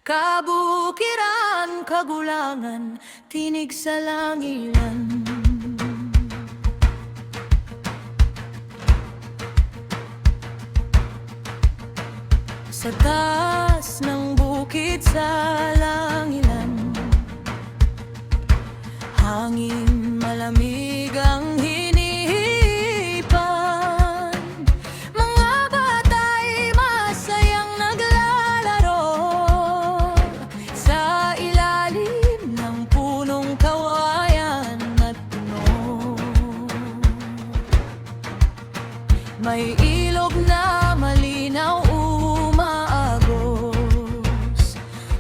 Kabukiran, kagulangan, tinig sa langilan. Sa taas ng bukid sa langilan, hangin malamig ang hinihipan. Mga bata'y masayang naglalaro sa ilalim ng punong kawayan at puno. May ilog na malinaw umaagos,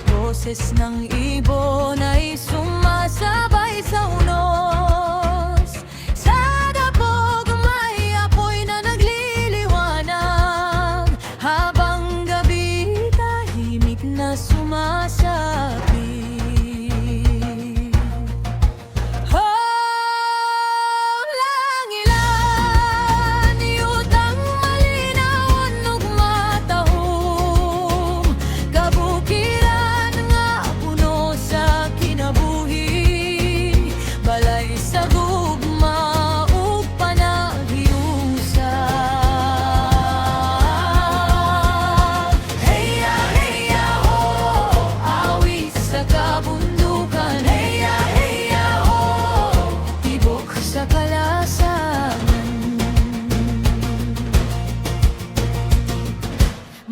boses ng ibon ay sumasabay sa unos. Sa dapog may apoy na nagliliwanag, habang gabi tahimik na sumasapit.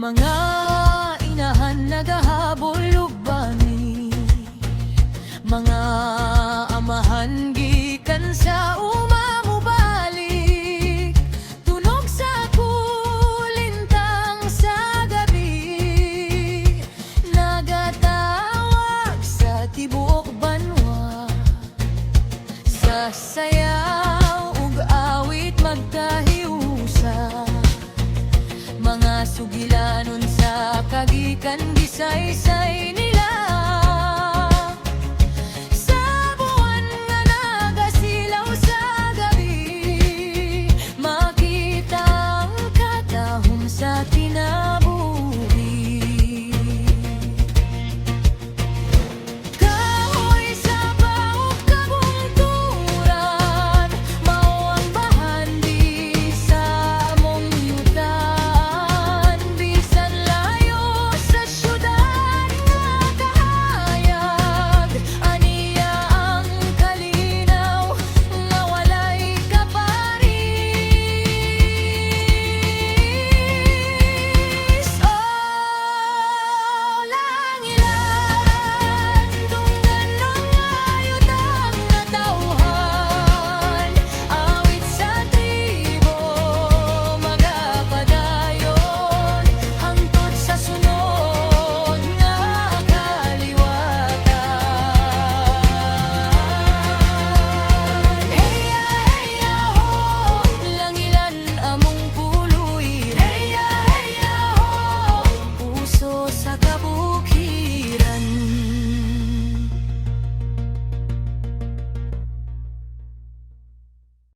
Mga inahan naghahabol lubani, mga amahan gikan sa umamubalik, tunog sa kulintang sa gabi, nagatawag sa tibuok banwa, sa sayaw ug awit magtahiusa. Mga sugilanon sa kagikan gisaysay ni